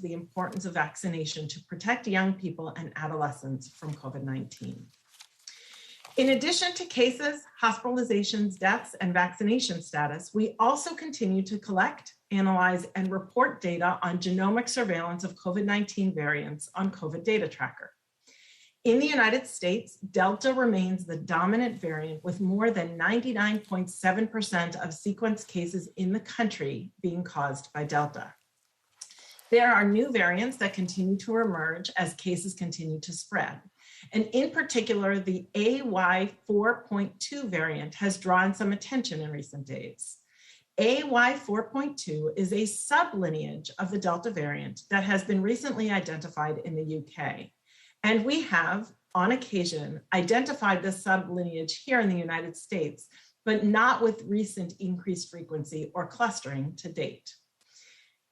the importance of vaccination to protect young people and adolescents from COVID-19. In addition to cases, hospitalizations, deaths, and vaccination status, we also continue to collect, analyze, and report data on genomic surveillance of COVID-19 variants on COVID Data Tracker. In the United States, Delta remains the dominant variant with more than 99.7% of sequenced cases in the country being caused by Delta. There are new variants that continue to emerge as cases continue to spread. And in particular, the AY4.2 variant has drawn some attention in recent days. AY4.2 is a sublineage of the Delta variant that has been recently identified in the UK. And we have, on occasion, identified this sublineage here in the United States, but not with recent increased frequency or clustering to date.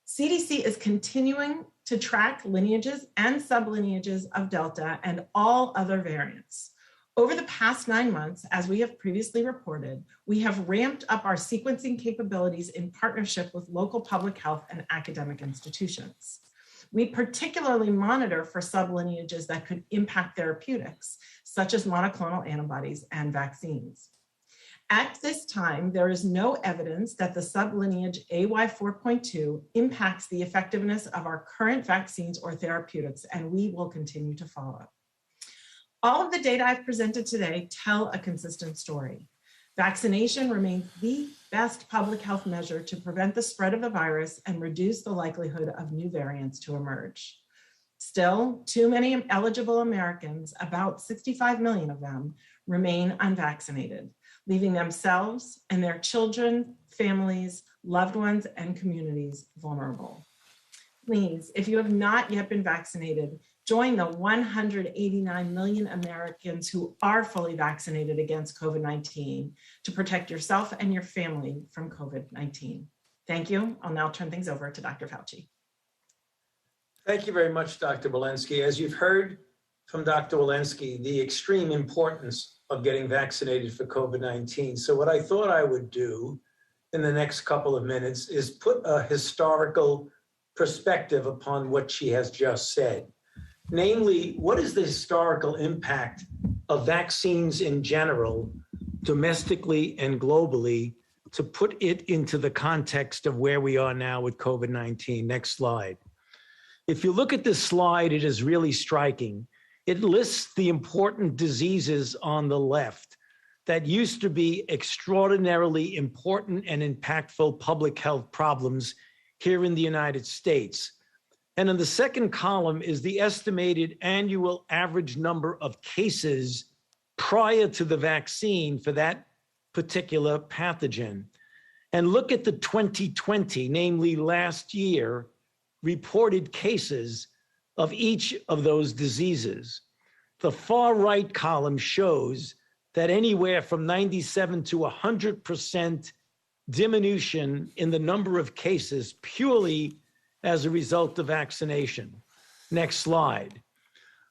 CDC is continuing to track lineages and sublineages of Delta and all other variants. Over the past 9 months, as we have previously reported, we have ramped up our sequencing capabilities in partnership with local public health and academic institutions. We particularly monitor for sublineages that could impact therapeutics, such as monoclonal antibodies and vaccines. At this time, there is no evidence that the sublineage AY4.2 impacts the effectiveness of our current vaccines or therapeutics, and we will continue to follow. All of the data I've presented today tell a consistent story. Vaccination remains the best public health measure to prevent the spread of the virus and reduce the likelihood of new variants to emerge. Still, too many eligible Americans, about 65 million of them, remain unvaccinated, leaving themselves and their children, families, loved ones, and communities vulnerable. Please, if you have not yet been vaccinated, join the 189 million Americans who are fully vaccinated against COVID-19 to protect yourself and your family from COVID-19. Thank you. I'll now turn things over to Dr. Fauci. Thank you very much, Dr. Walensky. As you've heard from Dr. Walensky, the extreme importance of getting vaccinated for COVID-19. So what I thought I would do in the next couple of minutes is put a historical perspective upon what she has just said. Namely, what is the historical impact of vaccines in general, domestically and globally, to put it into the context of where we are now with COVID-19? Next slide. If you look at this slide, it is really striking. It lists the important diseases on the left that used to be extraordinarily important and impactful public health problems here in the United States. And in the second column is the estimated annual average number of cases prior to the vaccine for that particular pathogen. And look at the 2020, namely last year, reported cases of each of those diseases. The far right column shows that anywhere from 97 to 100% diminution in the number of cases purely as a result of vaccination. Next slide.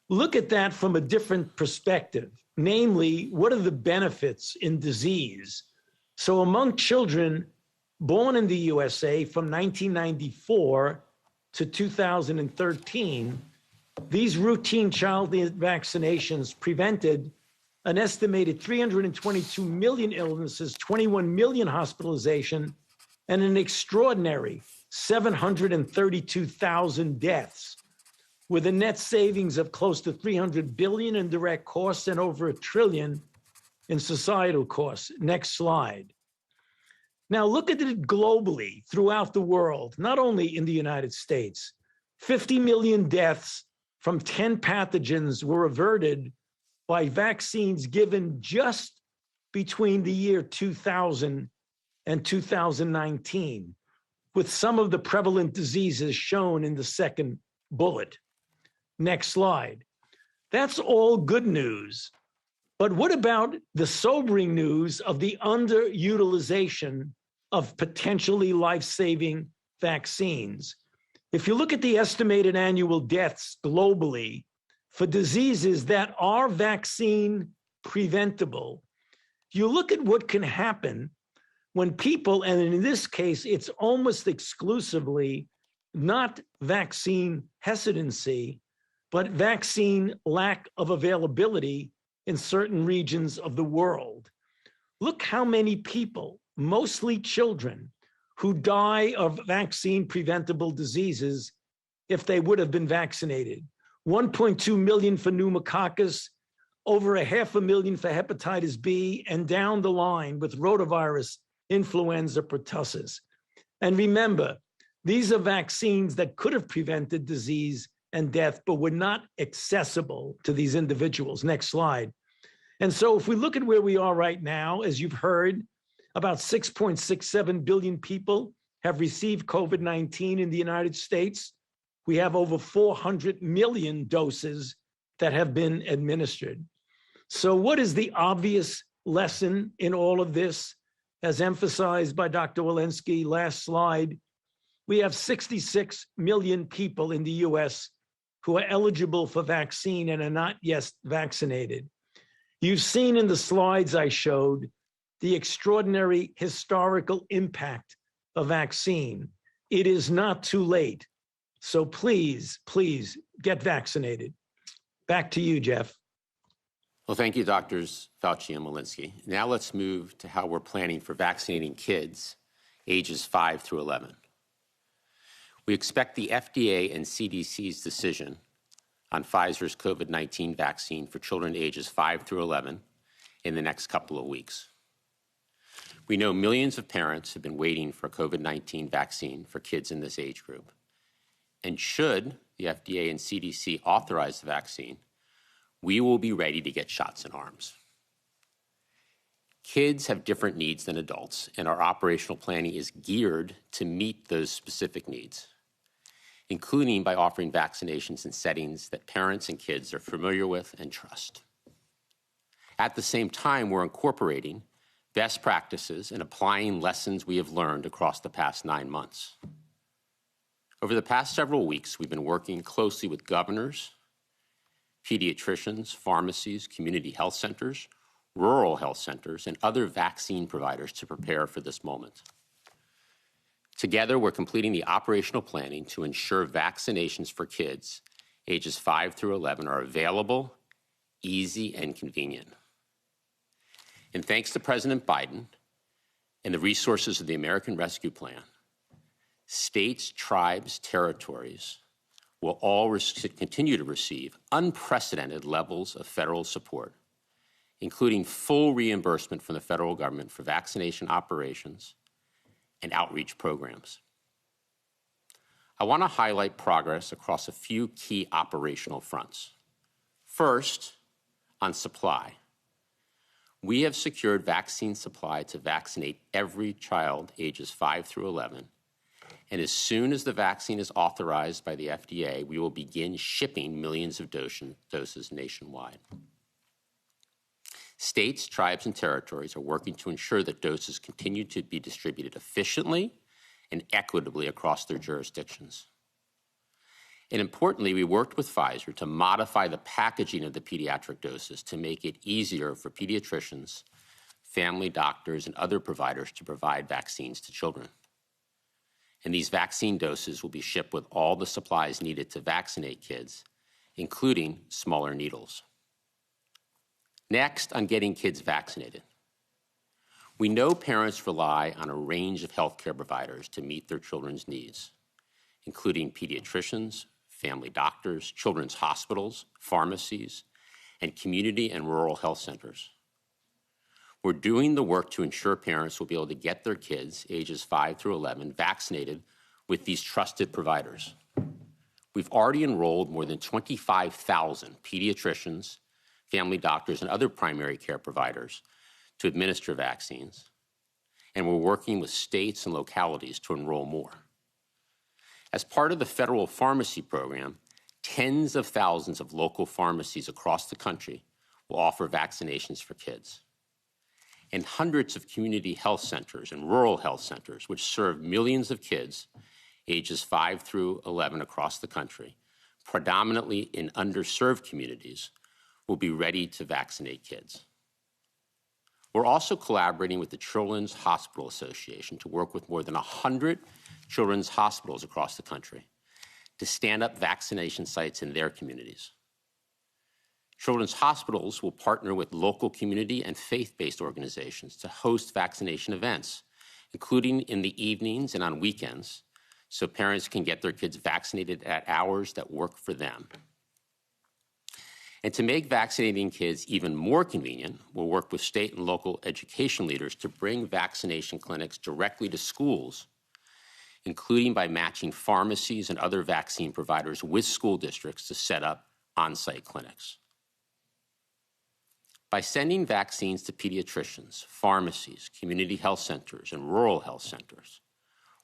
Look at that from a different perspective, namely, what are the benefits in disease? So among children born in the USA from 1994 to 2013, these routine child vaccinations prevented an estimated 322 million illnesses, 21 million hospitalization, and an extraordinary 732,000 deaths, with a net savings of close to 300 billion in direct costs and over $1 trillion in societal costs. Next slide. Now look at it globally throughout the world, not only in the United States. 50 million deaths from 10 pathogens were averted by vaccines given just between the year 2000 and 2019, with some of the prevalent diseases shown in the second bullet. Next slide. That's all good news. But what about the sobering news of the underutilization of potentially life-saving vaccines? If you look at the estimated annual deaths globally for diseases that are vaccine preventable, you look at what can happen when people, and in this case, it's almost exclusively not vaccine hesitancy, but vaccine lack of availability in certain regions of the world. Look how many people, mostly children, who die of vaccine-preventable diseases if they would have been vaccinated. 1.2 million for pneumococcus, over 500,000 for hepatitis B, and down the line with rotavirus, influenza, pertussis. And remember, these are vaccines that could have prevented disease and death, but were not accessible to these individuals. Next slide. And so if we look at where we are right now, as you've heard, about 6.67 billion people have received COVID-19 in the United States. We have over 400 million doses that have been administered. So what is the obvious lesson in all of this? As emphasized by Dr. Walensky, last slide, we have 66 million people in the US who are eligible for vaccine and are not yet vaccinated. You've seen in the slides I showed the extraordinary historical impact of vaccine. It is not too late. So please, please get vaccinated. Back to you, Jeff. Well, thank you, Drs. Fauci and Walensky. Now let's move to how we're planning for vaccinating kids ages 5 through 11. We expect the FDA and CDC's decision on Pfizer's COVID-19 vaccine for children ages 5 through 11 in the next couple of weeks. We know millions of parents have been waiting for a COVID-19 vaccine for kids in this age group. And should the FDA and CDC authorize the vaccine, we will be ready to get shots in arms. Kids have different needs than adults, and our operational planning is geared to meet those specific needs, including by offering vaccinations in settings that parents and kids are familiar with and trust. At the same time, we're incorporating best practices and applying lessons we have learned across the past 9 months. Over the past several weeks, we've been working closely with governors, pediatricians, pharmacies, community health centers, rural health centers, and other vaccine providers to prepare for this moment. Together, we're completing the operational planning to ensure vaccinations for kids ages 5 through 11 are available, easy, and convenient. And thanks to President Biden and the resources of the American Rescue Plan, states, tribes, territories will all continue to receive unprecedented levels of federal support, including full reimbursement from the federal government for vaccination operations and outreach programs. I want to highlight progress across a few key operational fronts. First, on supply. We have secured vaccine supply to vaccinate every child ages 5 through 11. And as soon as the vaccine is authorized by the FDA, we will begin shipping millions of doses nationwide. States, tribes, and territories are working to ensure that doses continue to be distributed efficiently and equitably across their jurisdictions. And importantly, we worked with Pfizer to modify the packaging of the pediatric doses to make it easier for pediatricians, family doctors, and other providers to provide vaccines to children. And these vaccine doses will be shipped with all the supplies needed to vaccinate kids, including smaller needles. Next, on getting kids vaccinated. We know parents rely on a range of healthcare providers to meet their children's needs, including pediatricians, family doctors, children's hospitals, pharmacies, and community and rural health centers. We're doing the work to ensure parents will be able to get their kids, ages 5 through 11, vaccinated with these trusted providers. We've already enrolled more than 25,000 pediatricians, family doctors, and other primary care providers to administer vaccines, and we're working with states and localities to enroll more. As part of the federal pharmacy program, tens of thousands of local pharmacies across the country will offer vaccinations for kids. And hundreds of community health centers and rural health centers, which serve millions of kids ages 5 through 11 across the country, predominantly in underserved communities, will be ready to vaccinate kids. We're also collaborating with the Children's Hospital Association to work with more than 100 children's hospitals across the country to stand up vaccination sites in their communities. Children's hospitals will partner with local community and faith-based organizations to host vaccination events, including in the evenings and on weekends, so parents can get their kids vaccinated at hours that work for them. And to make vaccinating kids even more convenient, we'll work with state and local education leaders to bring vaccination clinics directly to schools, including by matching pharmacies and other vaccine providers with school districts to set up on-site clinics. By sending vaccines to pediatricians, pharmacies, community health centers, and rural health centers,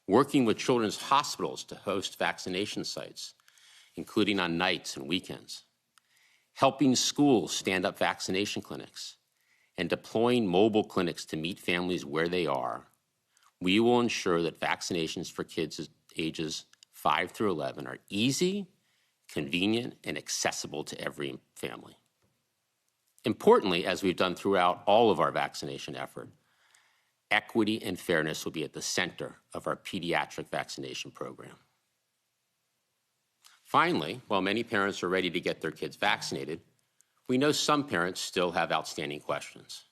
working with children's hospitals to host vaccination sites, including on nights and weekends, helping schools stand up vaccination clinics, and deploying mobile clinics to meet families where they are, we will ensure that vaccinations for kids ages 5 through 11 are easy, convenient, and accessible to every family. Importantly, as we've done throughout all of our vaccination effort, equity and fairness will be at the center of our pediatric vaccination program. Finally, while many parents are ready to get their kids vaccinated, we know some parents still have outstanding questions.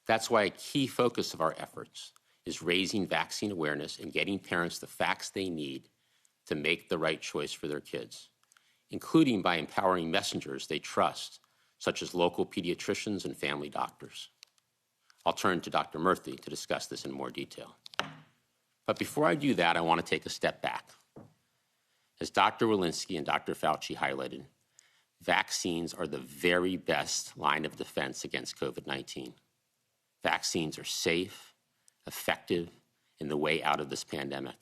That's why a key focus of our efforts is raising vaccine awareness and getting parents the facts they need to make the right choice for their kids, including by empowering messengers they trust, such as local pediatricians and family doctors. I'll turn to Dr. Murthy to discuss this in more detail. But before I do that, I want to take a step back. As Dr. Walensky and Dr. Fauci highlighted, vaccines are the very best line of defense against COVID-19. Vaccines are safe, effective, and the way out of this pandemic.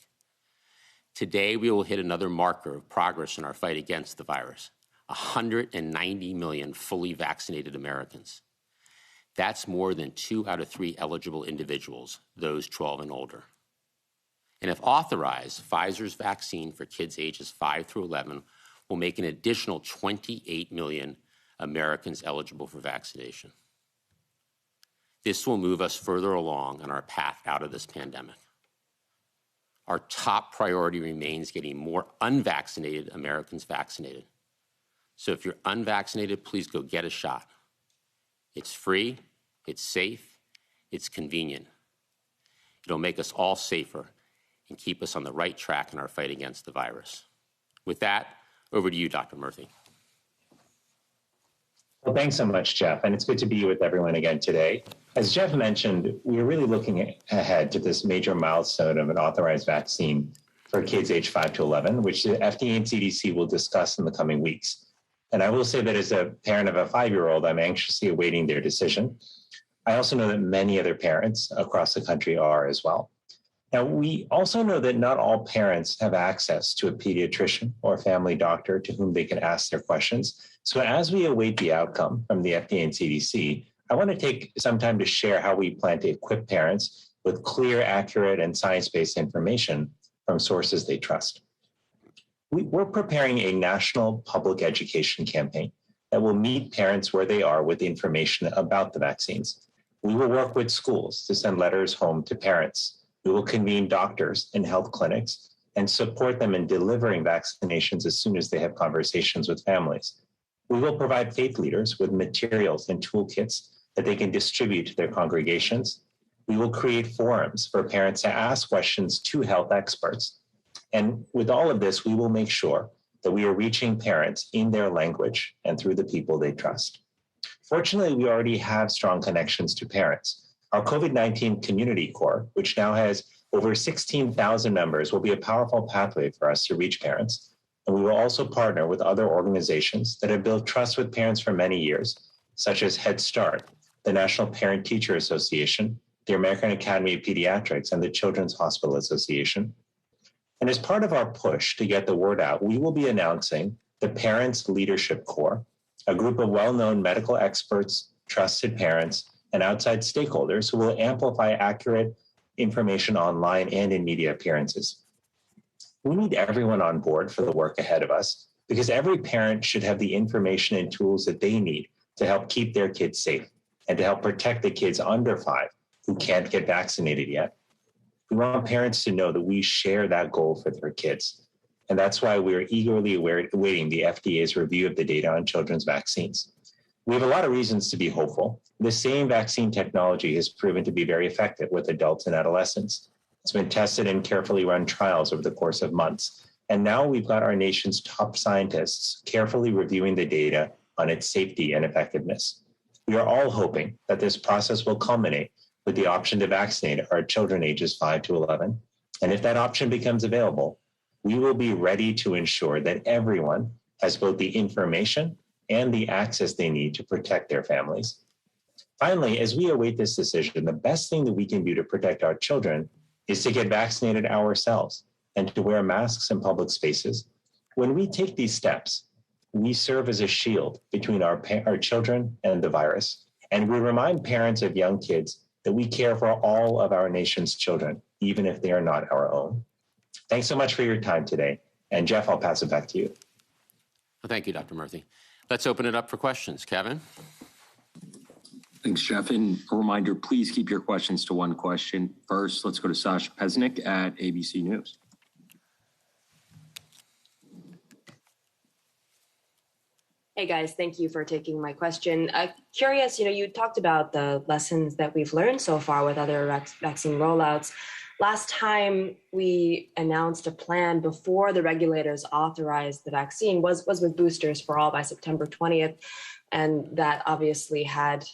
Today, we will hit another marker of progress in our fight against the virus. 190 million fully vaccinated Americans. That's more than 2 out of 3 eligible individuals, those 12 and older. And if authorized, Pfizer's vaccine for kids ages 5 through 11 will make an additional 28 million Americans eligible for vaccination. This will move us further along on our path out of this pandemic. Our top priority remains getting more unvaccinated Americans vaccinated. So if you're unvaccinated, please go get a shot. It's free, it's safe, it's convenient. It'll make us all safer and keep us on the right track in our fight against the virus. With that, over to you, Dr. Murthy. Well, thanks so much, Jeff, and it's good to be with everyone again today. As Jeff mentioned, we're really looking ahead to this major milestone of an authorized vaccine for kids age 5 to 11, which the FDA and CDC will discuss in the coming weeks. And I will say that as a parent of a 5-year-old, I'm anxiously awaiting their decision. I also know that many other parents across the country are as well. Now, we also know that not all parents have access to a pediatrician or a family doctor to whom they can ask their questions. So as we await the outcome from the FDA and CDC, I want to take some time to share how we plan to equip parents with clear, accurate, and science-based information from sources they trust. We're preparing a national public education campaign that will meet parents where they are with information about the vaccines. We will work with schools to send letters home to parents. We will convene doctors and health clinics and support them in delivering vaccinations as soon as they have conversations with families. We will provide faith leaders with materials and toolkits that they can distribute to their congregations. We will create forums for parents to ask questions to health experts. And with all of this, we will make sure that we are reaching parents in their language and through the people they trust. Fortunately, we already have strong connections to parents. Our COVID-19 Community Corps, which now has over 16,000 members, will be a powerful pathway for us to reach parents. And we will also partner with other organizations that have built trust with parents for many years, such as Head Start, the National Parent-Teacher Association, the American Academy of Pediatrics, and the Children's Hospital Association. And as part of our push to get the word out, we will be announcing the Parents Leadership Corps, a group of well-known medical experts, trusted parents, and outside stakeholders who will amplify accurate information online and in media appearances. We need everyone on board for the work ahead of us because every parent should have the information and tools that they need to help keep their kids safe and to help protect the kids under 5 who can't get vaccinated yet. We want parents to know that we share that goal for their kids. And that's why we're eagerly awaiting the FDA's review of the data on children's vaccines. We have a lot of reasons to be hopeful. The same vaccine technology has proven to be very effective with adults and adolescents. It's been tested in carefully run trials over the course of months. And now we've got our nation's top scientists carefully reviewing the data on its safety and effectiveness. We are all hoping that this process will culminate with the option to vaccinate our children ages 5 to 11. And if that option becomes available, we will be ready to ensure that everyone has both the information and the access they need to protect their families. Finally, as we await this decision, the best thing that we can do to protect our children is to get vaccinated ourselves and to wear masks in public spaces. When we take these steps, we serve as a shield between our children and the virus. And we remind parents of young kids that we care for all of our nation's children, even if they are not our own. Thanks so much for your time today. And Jeff, I'll pass it back to you. Well, thank you, Dr. Murthy. Let's open it up for questions. Kevin? Thanks, Jeff. And a reminder, please keep your questions to one question. First, let's go to Sasha Pesnick at ABC News. Hey guys, thank you for taking my question. Curious, you talked about the lessons that we've learned so far with other vaccine rollouts. Last time we announced a plan before the regulators authorized the vaccine was with boosters for all by September 20th. And that obviously had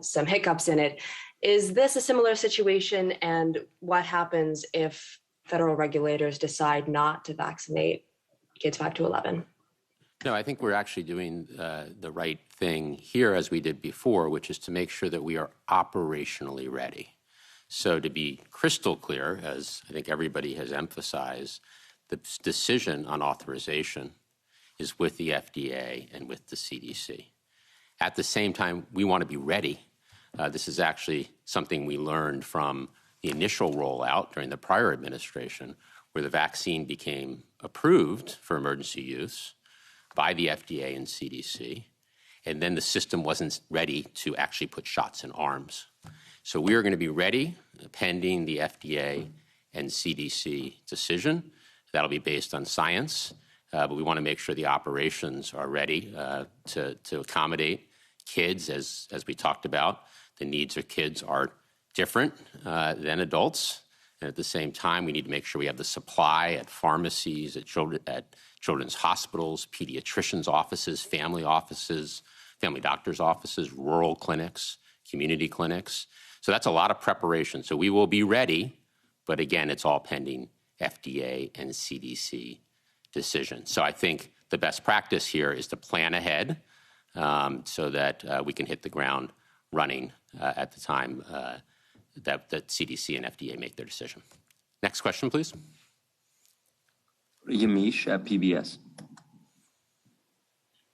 some hiccups in it. Is this a similar situation? And what happens if federal regulators decide not to vaccinate kids 5 to 11? No, I think we're actually doing the right thing here as we did before, which is to make sure that we are operationally ready. So to be crystal clear, as I think everybody has emphasized, the decision on authorization is with the FDA and with the CDC. At the same time, we want to be ready. This is actually something we learned from the initial rollout during the prior administration, where the vaccine became approved for emergency use by the FDA and CDC, and then the system wasn't ready to actually put shots in arms. So we are going to be ready pending the FDA and CDC decision. That'll be based on science, but we want to make sure the operations are ready to accommodate kids, as we talked about. The needs of kids are different than adults. And at the same time, we need to make sure we have the supply at pharmacies, at children's hospitals, pediatricians' offices, family doctors' offices, rural clinics, community clinics. So that's a lot of preparation. So we will be ready, but again, it's all pending FDA and CDC decision. So I think the best practice here is to plan ahead so that we can hit the ground running at the time that CDC and FDA make their decision. Next question, please. Yamiche at PBS.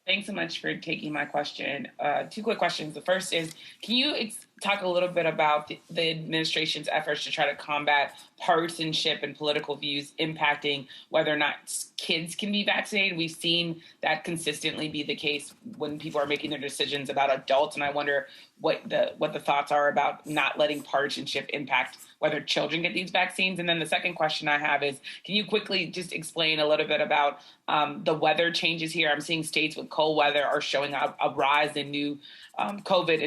Thanks so much for taking my question. Two quick questions. The first is, can you talk a little bit about the administration's efforts to try to combat partisanship and political views impacting whether or not kids can be vaccinated? We've seen that consistently be the case when people are making their decisions about adults, and I wonder what the thoughts are about not letting partisanship impact whether children get these vaccines. And then the second question I have is, can you quickly just explain a little bit about the weather changes here? I'm seeing states with cold weather are showing a rise in new COVID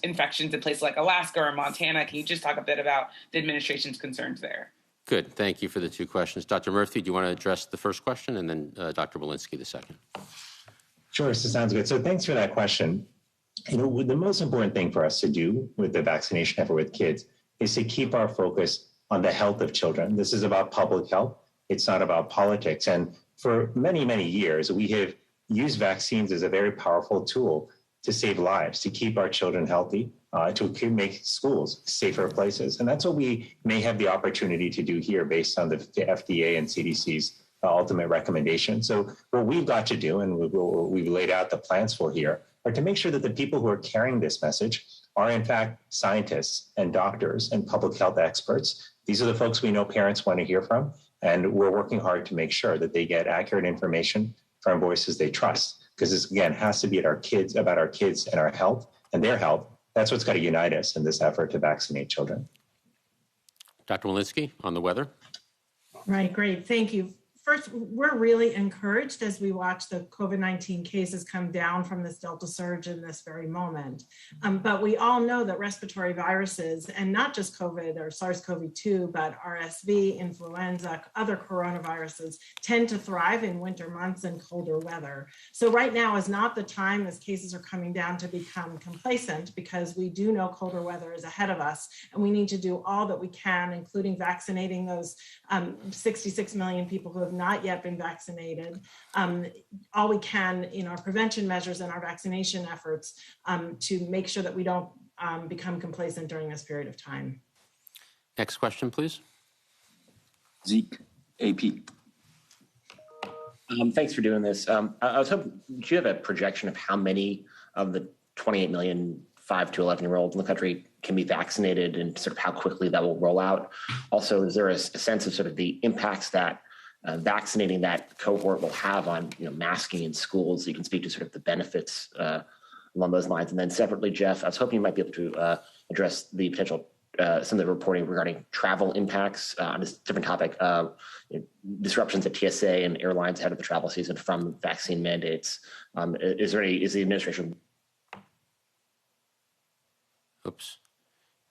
infections in places like Alaska or Montana. Can you just talk a bit about the administration's concerns there? Good. Thank you for the two questions. Dr. Murthy, do you want to address the first question, and then Dr. Walensky the second? Sure, so sounds good. So thanks for that question. The most important thing for us to do with the vaccination effort with kids is to keep our focus on the health of children. This is about public health. It's not about politics. And for many, many years, we have used vaccines as a very powerful tool to save lives, to keep our children healthy, to make schools safer places. And that's what we may have the opportunity to do here based on the FDA and CDC's ultimate recommendation. So what we've got to do, and we've laid out the plans for here, are to make sure that the people who are carrying this message are in fact scientists and doctors and public health experts. These are the folks we know parents want to hear from, and we're working hard to make sure that they get accurate information from voices they trust, because this, again, has to be about our kids and our health and their health. That's what's got to unite us in this effort to vaccinate children. Dr. Walensky on the weather. Right, great, thank you. First, we're really encouraged as we watch the COVID-19 cases come down from this Delta surge in this very moment. But we all know that respiratory viruses, and not just COVID or SARS-CoV-2, but RSV, influenza, other coronaviruses, tend to thrive in winter months and colder weather. So right now is not the time as cases are coming down to become complacent, because we do know colder weather is ahead of us, and we need to do all that we can, including vaccinating those 66 million people who have not yet been vaccinated, all we can in our prevention measures and our vaccination efforts to make sure that we don't become complacent during this period of time. Next question, please. Zeke, AP. Thanks for doing this. I was hoping, do you have a projection of how many of the 28 million 5 to 11-year-olds in the country can be vaccinated, and sort of how quickly that will roll out? Also, is there a sense of sort of the impacts that vaccinating that cohort will have on masking in schools? So you can speak to sort of the benefits along those lines. And then separately, Jeff, I was hoping you might be able to address the potential some of the reporting regarding travel impacts on this different topic, disruptions at TSA and airlines ahead of the travel season from vaccine mandates. Is the administration? Oops,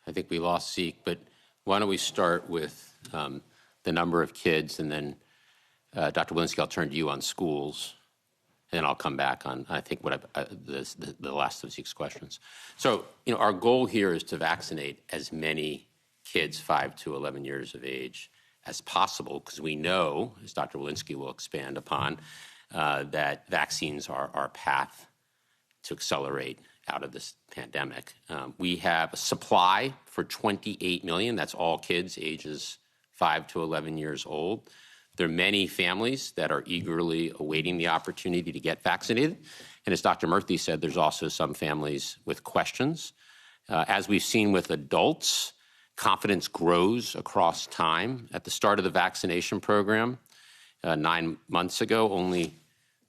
I think we lost Zeke, but why don't we start with the number of kids, and then Dr. Walensky, I'll turn to you on schools, and then I'll come back on, I think, what the last of Zeke's questions. So, our goal here is to vaccinate as many kids 5 to 11 years of age as possible, because we know, as Dr. Walensky will expand upon, that vaccines are our path to accelerate out of this pandemic. We have a supply for 28 million. That's all kids ages 5 to 11 years old. There are many families that are eagerly awaiting the opportunity to get vaccinated. And as Dr. Murthy said, there's also some families with questions. As we've seen with adults, confidence grows across time. At the start of the vaccination program 9 months ago, only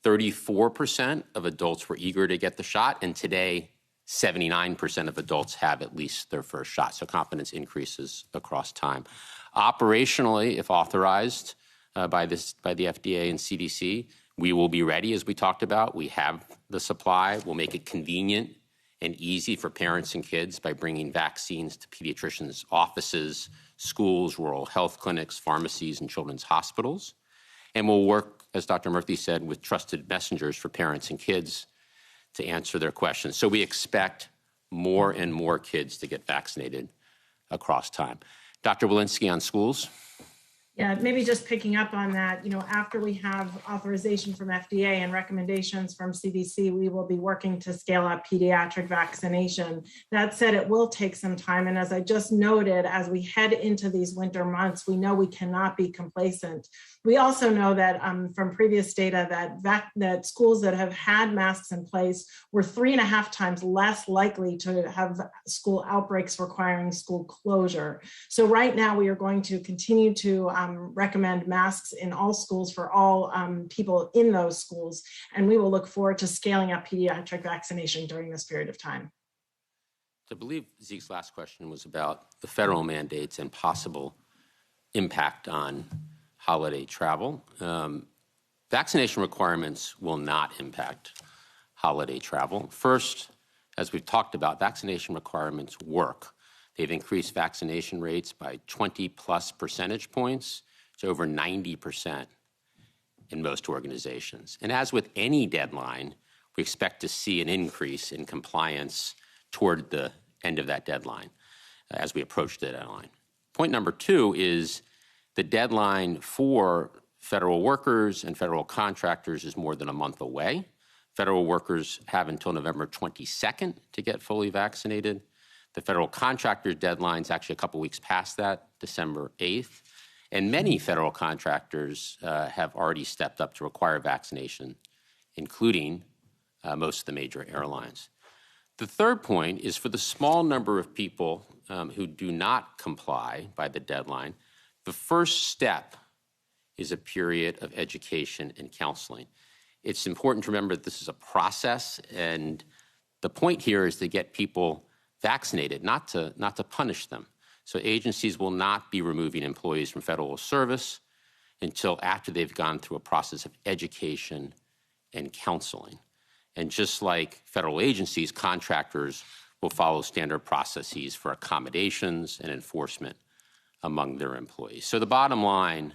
34% of adults were eager to get the shot, and today 79% of adults have at least their first shot. So confidence increases across time. Operationally, if authorized by the FDA and CDC, we will be ready, as we talked about. We have the supply. We'll make it convenient and easy for parents and kids by bringing vaccines to pediatricians' offices, schools, rural health clinics, pharmacies, and children's hospitals. And we'll work, as Dr. Murthy said, with trusted messengers for parents and kids to answer their questions. So we expect more and more kids to get vaccinated across time. Dr. Walensky on schools. Yeah, maybe just picking up on that, after we have authorization from FDA and recommendations from CDC, we will be working to scale up pediatric vaccination. That said, it will take some time. And as I just noted, as we head into these winter months, we know we cannot be complacent. We also know that from previous data that schools that have had masks in place were 3.5 times less likely to have school outbreaks requiring school closure. So right now we are going to continue to recommend masks in all schools for all people in those schools, and we will look forward to scaling up pediatric vaccination during this period of time. I believe Zeke's last question was about the federal mandates and possible impact on holiday travel. Vaccination requirements will not impact holiday travel. First, as we've talked about, vaccination requirements work. They've increased vaccination rates by 20+ percentage points to over 90% in most organizations. And as with any deadline, we expect to see an increase in compliance toward the end of that deadline as we approach the deadline. Point number 2 is the deadline for federal workers and federal contractors is more than a month away. Federal workers have until November 22nd to get fully vaccinated. The federal contractors' deadline is actually a couple weeks past that, December 8th. And many federal contractors have already stepped up to require vaccination, including most of the major airlines. The third point is for the small number of people who do not comply by the deadline, the first step is a period of education and counseling. It's important to remember that this is a process, and the point here is to get people vaccinated, not to punish them. So agencies will not be removing employees from federal service until after they've gone through a process of education and counseling. And just like federal agencies, contractors will follow standard processes for accommodations and enforcement among their employees. So the bottom line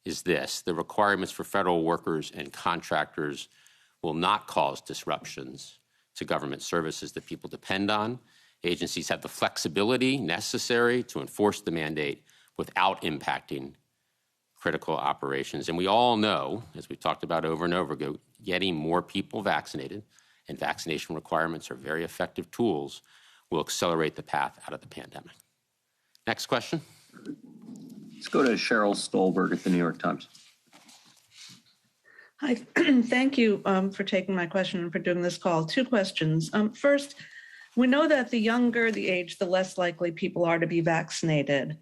is this: the requirements for federal workers and contractors will not cause disruptions to government services that people depend on. Agencies have the flexibility necessary to enforce the mandate without impacting critical operations. And we all know, as we've talked about over and over again, getting more people vaccinated and vaccination requirements are very effective tools will accelerate the path out of the pandemic. Next question. Let's go to Cheryl Stolberg at the New York Times. Hi, thank you for taking my question and for doing this call. Two questions. First, we know that the younger the age, the less likely people are to be vaccinated.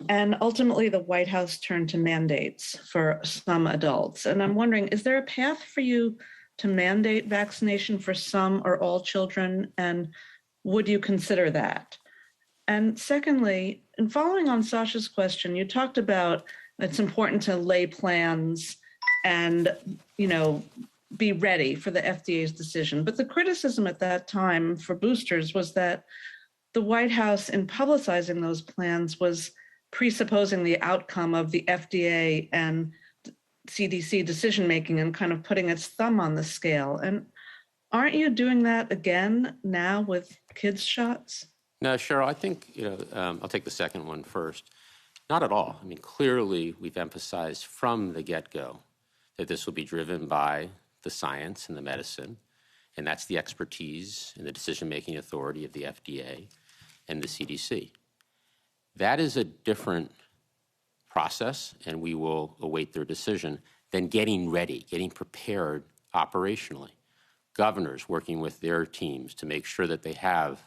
And ultimately, the White House turned to mandates for some adults. And I'm wondering, is there a path for you to mandate vaccination for some or all children? And would you consider that? And secondly, in following on Sasha's question, you talked about it's important to lay plans and, be ready for the FDA's decision. But the criticism at that time for boosters was that the White House, in publicizing those plans, was presupposing the outcome of the FDA and CDC decision-making and kind of putting its thumb on the scale. And aren't you doing that again now with kids' shots? No, Cheryl, I think, I'll take the second one first. Not at all. I mean, clearly we've emphasized from the get-go that this will be driven by the science and the medicine, and that's the expertise and the decision-making authority of the FDA and the CDC. That is a different process, and we will await their decision, than getting ready, getting prepared operationally. Governors working with their teams to make sure that they have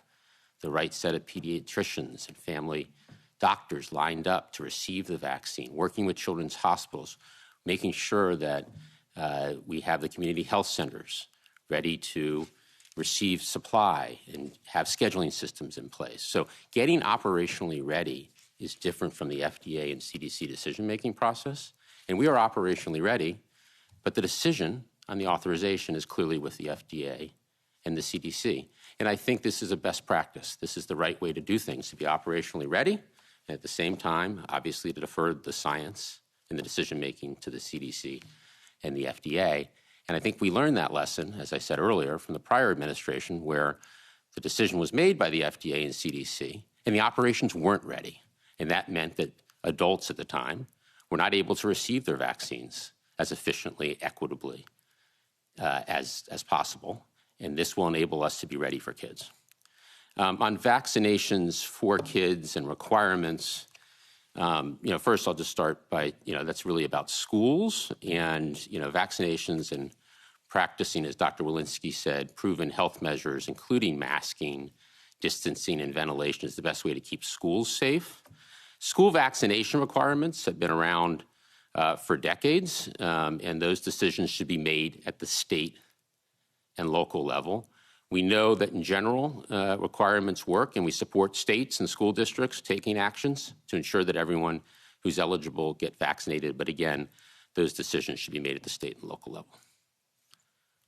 the right set of pediatricians and family doctors lined up to receive the vaccine, working with children's hospitals, making sure that we have the community health centers ready to receive supply and have scheduling systems in place. So getting operationally ready is different from the FDA and CDC decision-making process. And we are operationally ready, but the decision on the authorization is clearly with the FDA and the CDC. And I think this is a best practice. This is the right way to do things, to be operationally ready, and at the same time, obviously, to defer the science and the decision-making to the CDC and the FDA. And I think we learned that lesson, as I said earlier, from the prior administration, where the decision was made by the FDA and CDC, and the operations weren't ready. And that meant that adults at the time were not able to receive their vaccines as efficiently, equitably as possible. And this will enable us to be ready for kids. On vaccinations for kids and requirements, first I'll just start by, that's really about schools and, vaccinations and practicing, as Dr. Walensky said, proven health measures, including masking, distancing, and ventilation is the best way to keep schools safe. School vaccination requirements have been around for decades, and those decisions should be made at the state and local level. We know that in general, requirements work, and we support states and school districts taking actions to ensure that everyone who's eligible get vaccinated. But again, those decisions should be made at the state and local level.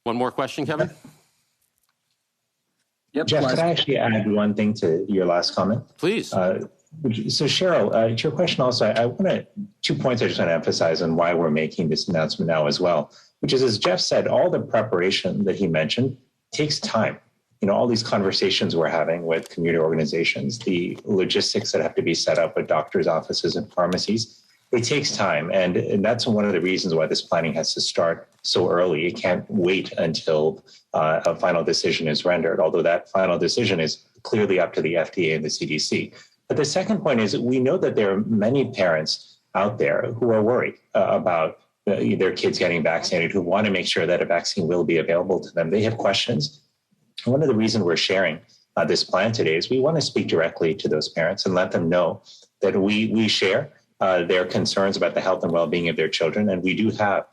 One more question, Kevin? Yep. Jeff, could I actually add one thing to your last comment? Please. So Cheryl, to your question also, I want to, 2 points I just want to emphasize on why we're making this announcement now as well, which is, as Jeff said, all the preparation that he mentioned takes time. All these conversations we're having with community organizations, the logistics that have to be set up with doctors' offices and pharmacies, it takes time. And that's one of the reasons why this planning has to start so early. It can't wait until a final decision is rendered, although that final decision is clearly up to the FDA and the CDC. But the second point is that we know that there are many parents out there who are worried about their kids getting vaccinated, who want to make sure that a vaccine will be available to them. They have questions. One of the reasons we're sharing this plan today is we want to speak directly to those parents and let them know that we share their concerns about the health and well-being of their children. And we do have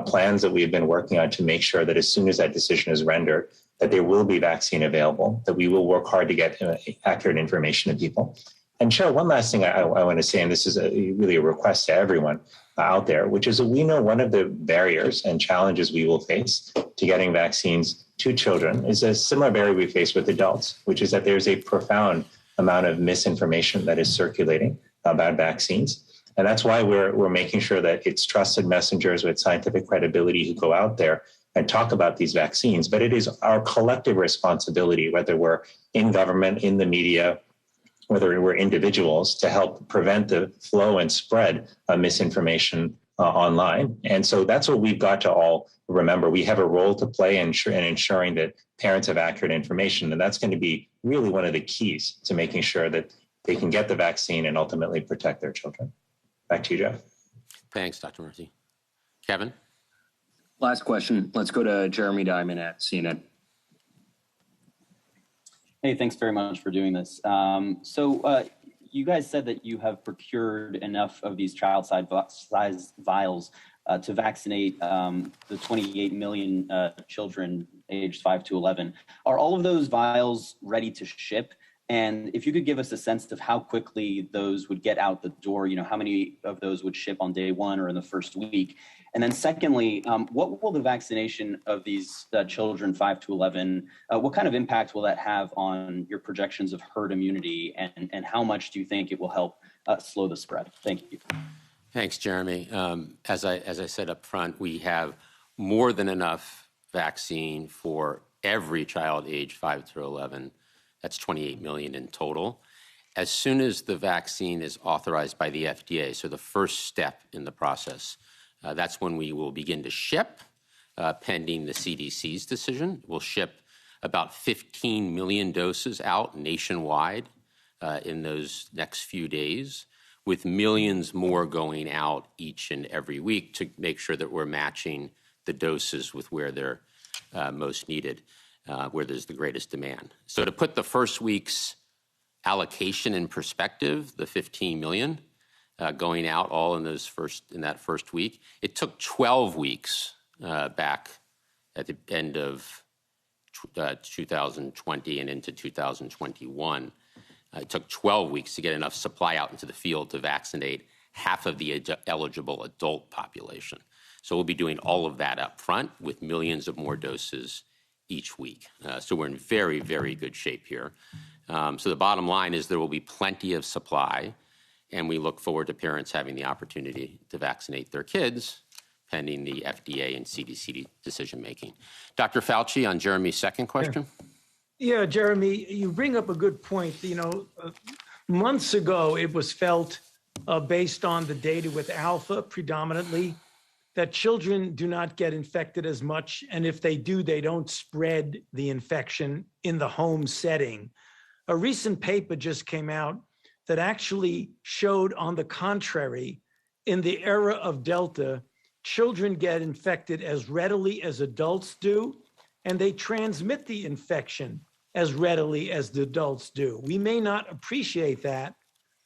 plans that we've been working on to make sure that as soon as that decision is rendered, that there will be vaccine available, that we will work hard to get accurate information to people. And Cheryl, one last thing I want to say, and this is really a request to everyone out there, which is that we know one of the barriers and challenges we will face to getting vaccines to children is a similar barrier we face with adults, which is that there's a profound amount of misinformation that is circulating about vaccines. And that's why we're making sure that it's trusted messengers with scientific credibility who go out there and talk about these vaccines. But it is our collective responsibility, whether we're in government, in the media, whether we're individuals, to help prevent the flow and spread of misinformation online. And so that's what we've got to all remember. We have a role to play in ensuring that parents have accurate information. And that's going to be really one of the keys to making sure that they can get the vaccine and ultimately protect their children. Back to you, Jeff. Thanks, Dr. Murthy. Kevin? Last question. Let's go to Jeremy Diamond at CNN. Hey, thanks very much for doing this. You guys said that you have procured enough of these child-size vials to vaccinate the 28 million children aged 5 to 11. Are all of those vials ready to ship? And if you could give us a sense of how quickly those would get out the door, how many of those would ship on day one or in the first week? And then secondly, what will the vaccination of these children 5 to 11, what kind of impact will that have on your projections of herd immunity, and how much do you think it will help slow the spread? Thank you. Thanks, Jeremy. As I said up front, we have more than enough vaccine for every child aged 5 to 11. That's 28 million in total. As soon as the vaccine is authorized by the FDA, so the first step in the process, that's when we will begin to ship, pending the CDC's decision. We'll ship about 15 million doses out nationwide in those next few days, with millions more going out each and every week to make sure that we're matching the doses with where they're most needed, where there's the greatest demand. So to put the first week's allocation in perspective, the 15 million, going out all in that first week. It took 12 weeks back at the end of 2020 and into 2021. It took 12 weeks to get enough supply out into the field to vaccinate half of the eligible adult population. So we'll be doing all of that up front with millions of more doses each week. So we're in very, very good shape here. So the bottom line is there will be plenty of supply, and we look forward to parents having the opportunity to vaccinate their kids pending the FDA and CDC decision-making. Dr. Fauci, on Jeremy's second question. Yeah, Jeremy, you bring up a good point. Months ago, it was felt based on the data with Alpha predominantly that children do not get infected as much. And if they do, they don't spread the infection in the home setting. A recent paper just came out that actually showed, on the contrary, in the era of Delta, children get infected as readily as adults do, and they transmit the infection as readily as the adults do. We may not appreciate that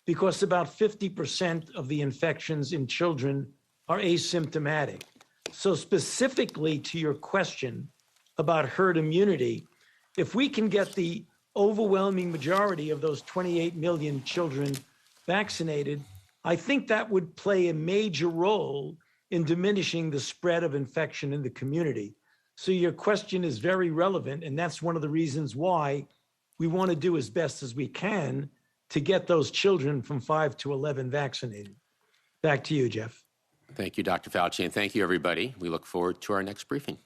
because about 50% of the infections in children are asymptomatic. So specifically to your question about herd immunity, if we can get the overwhelming majority of those 28 million children vaccinated, I think that would play a major role in diminishing the spread of infection in the community. So your question is very relevant, and that's one of the reasons why we want to do as best as we can to get those children from 5 to 11 vaccinated. Back to you, Jeff. Thank you, Dr. Fauci, and thank you, everybody. We look forward to our next briefing.